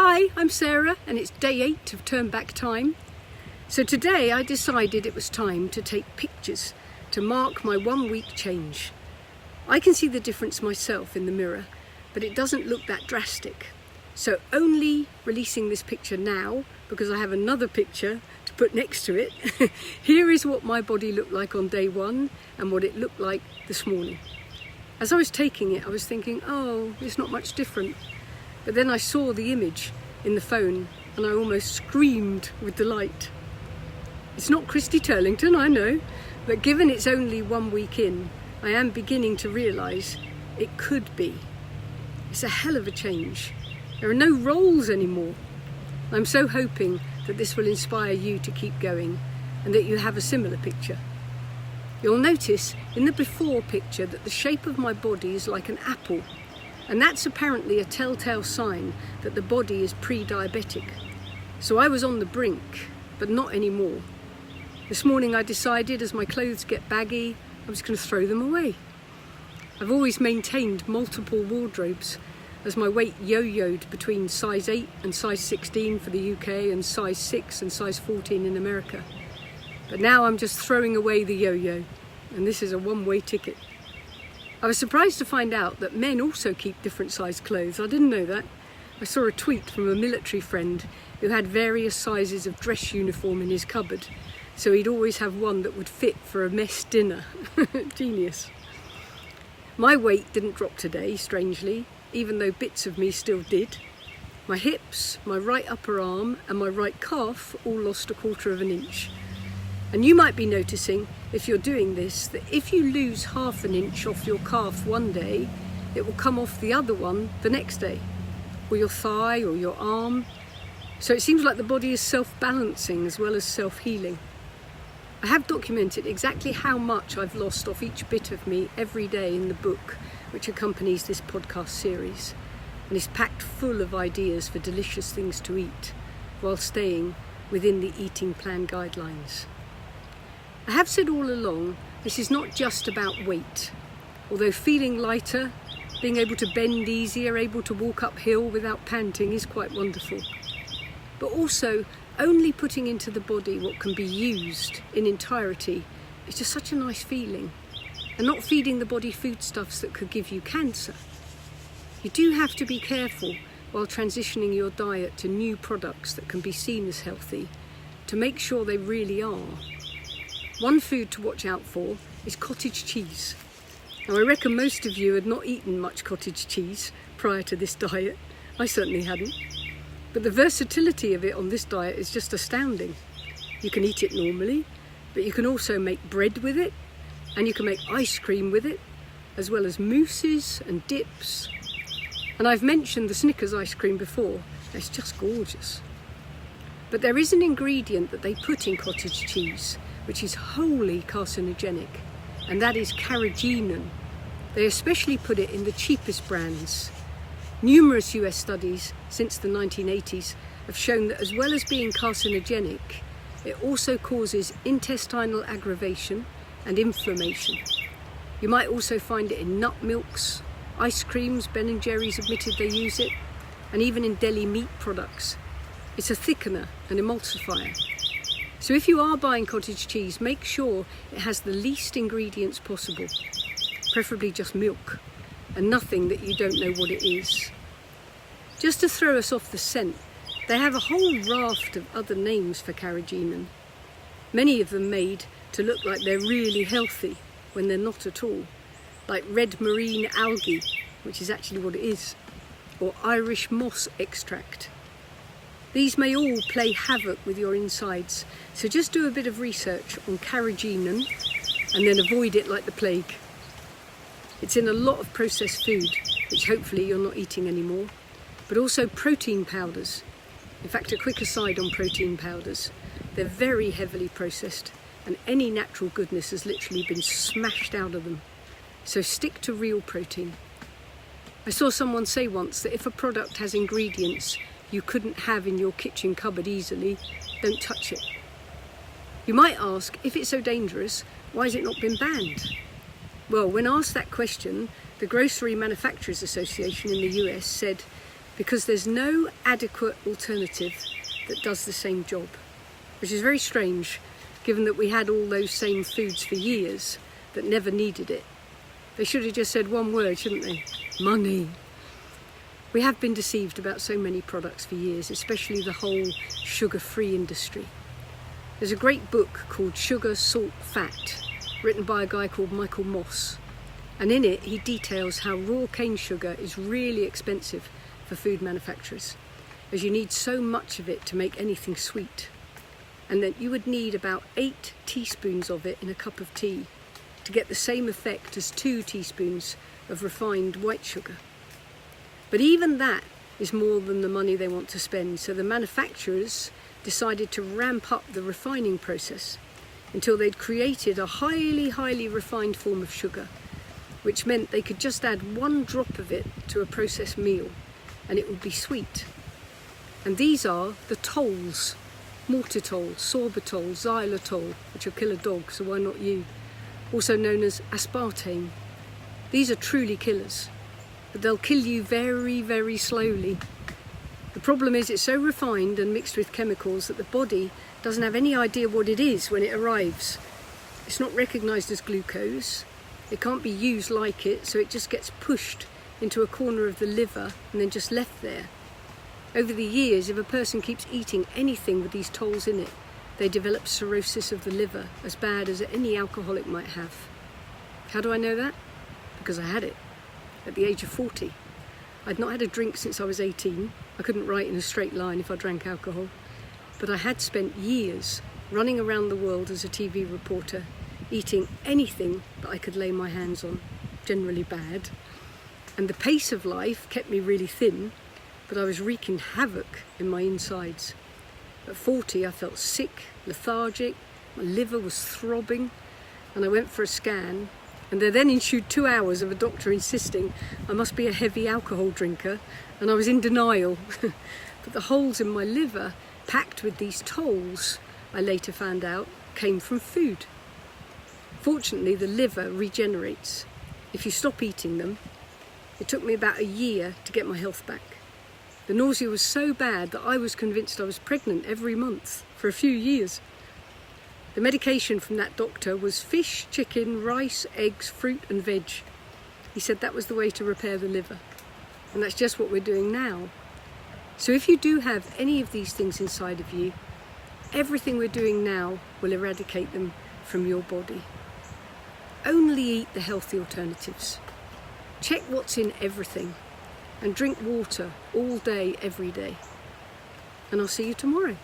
Hi, I'm Sarah and it's day 8 of Turn Back Time. So today I decided it was time to take pictures to mark my 1 week change. I can see the difference myself in the mirror, but it doesn't look that drastic. So only releasing this picture now because I have another picture to put next to it. Here is what my body looked like on day 1 and what it looked like this morning. As I was taking it, I was thinking, oh, it's not much different. But then I saw the image in the phone and I almost screamed with delight. It's not Christy Turlington, I know, but given it's only 1 week in, I am beginning to realise it could be. It's a hell of a change. There are no rolls anymore. I'm so hoping that this will inspire you to keep going and that you have a similar picture. You'll notice in the before picture that the shape of my body is like an apple. And that's apparently a telltale sign that the body is pre-diabetic. So I was on the brink, but not anymore. This morning I decided as my clothes get baggy, I was going to throw them away. I've always maintained multiple wardrobes as my weight yo-yoed between size 8 and size 16 for the UK and size 6 and size 14 in America. But now I'm just throwing away the yo-yo, and this is a one-way ticket. I was surprised to find out that men also keep different sized clothes. I didn't know that. I saw a tweet from a military friend who had various sizes of dress uniform in his cupboard, so he'd always have one that would fit for a mess dinner. Genius. My weight didn't drop today, strangely, even though bits of me still did. My hips, my right upper arm and my right calf all lost 1/4 inch. And you might be noticing, if you're doing this, that if you lose 1/2 inch off your calf one day, it will come off the other one the next day, or your thigh or your arm. So it seems like the body is self-balancing as well as self-healing. I have documented exactly how much I've lost off each bit of me every day in the book, which accompanies this podcast series, and is packed full of ideas for delicious things to eat, while staying within the eating plan guidelines. I have said all along, this is not just about weight. Although feeling lighter, being able to bend easier, able to walk uphill without panting is quite wonderful. But also, only putting into the body what can be used in entirety is just such a nice feeling. And not feeding the body foodstuffs that could give you cancer. You do have to be careful while transitioning your diet to new products that can be seen as healthy, to make sure they really are. One food to watch out for is cottage cheese. Now I reckon most of you had not eaten much cottage cheese prior to this diet. I certainly hadn't. But the versatility of it on this diet is just astounding. You can eat it normally, but you can also make bread with it, and you can make ice cream with it, as well as mousses and dips. And I've mentioned the Snickers ice cream before. It's just gorgeous. But there is an ingredient that they put in cottage cheese which is wholly carcinogenic, and that is carrageenan. They especially put it in the cheapest brands. Numerous US studies since the 1980s have shown that as well as being carcinogenic, it also causes intestinal aggravation and inflammation. You might also find it in nut milks, ice creams. Ben & Jerry's admitted they use it, and even in deli meat products. It's a thickener and emulsifier. So if you are buying cottage cheese, make sure it has the least ingredients possible, preferably just milk, and nothing that you don't know what it is. Just to throw us off the scent, they have a whole raft of other names for carrageenan, many of them made to look like they're really healthy when they're not at all, like red marine algae, which is actually what it is, or Irish moss extract. These may all play havoc with your insides, so just do a bit of research on carrageenan and then avoid it like the plague. It's in a lot of processed food, which hopefully you're not eating anymore, but also protein powders. In fact, a quick aside on protein powders. They're very heavily processed, and any natural goodness has literally been smashed out of them. So stick to real protein. I saw someone say once that if a product has ingredients you couldn't have in your kitchen cupboard easily, don't touch it. You might ask, if it's so dangerous, why has it not been banned? Well, when asked that question, the Grocery Manufacturers Association in the US said, because there's no adequate alternative that does the same job, which is very strange given that we had all those same foods for years that never needed it. They should have just said one word, shouldn't they? Money. We have been deceived about so many products for years, especially the whole sugar-free industry. There's a great book called Sugar, Salt, Fat, written by a guy called Michael Moss. And in it, he details how raw cane sugar is really expensive for food manufacturers, as you need so much of it to make anything sweet. And that you would need about 8 teaspoons of it in a cup of tea to get the same effect as 2 teaspoons of refined white sugar. But even that is more than the money they want to spend, so the manufacturers decided to ramp up the refining process until they'd created a highly refined form of sugar, which meant they could just add 1 drop of it to a processed meal and it would be sweet. And these are the tolls: maltitol, sorbitol, xylitol, which will kill a dog, so why not you? Also known as aspartame. These are truly killers, but they'll kill you very slowly. The problem is it's so refined and mixed with chemicals that the body doesn't have any idea what it is when it arrives. It's not recognised as glucose, it can't be used like it, so it just gets pushed into a corner of the liver and then just left there. Over the years, if a person keeps eating anything with these tolls in it, they develop cirrhosis of the liver, as bad as any alcoholic might have. How do I know that? Because I had it at the age of 40. I'd not had a drink since I was 18. I couldn't write in a straight line if I drank alcohol. But I had spent years running around the world as a TV reporter, eating anything that I could lay my hands on, generally bad. And the pace of life kept me really thin, but I was wreaking havoc in my insides. At 40, I felt sick, lethargic, my liver was throbbing, and I went for a scan. And there then ensued 2 hours of a doctor insisting I must be a heavy alcohol drinker, and I was in denial. But the holes in my liver, packed with these tolls, I later found out, came from food. Fortunately, the liver regenerates if you stop eating them. It took me about a year to get my health back. The nausea was so bad that I was convinced I was pregnant every month for a few years. The medication from that doctor was fish, chicken, rice, eggs, fruit and veg. He said that was the way to repair the liver. And that's just what we're doing now. So if you do have any of these things inside of you, everything we're doing now will eradicate them from your body. Only eat the healthy alternatives. Check what's in everything. And drink water all day, every day. And I'll see you tomorrow.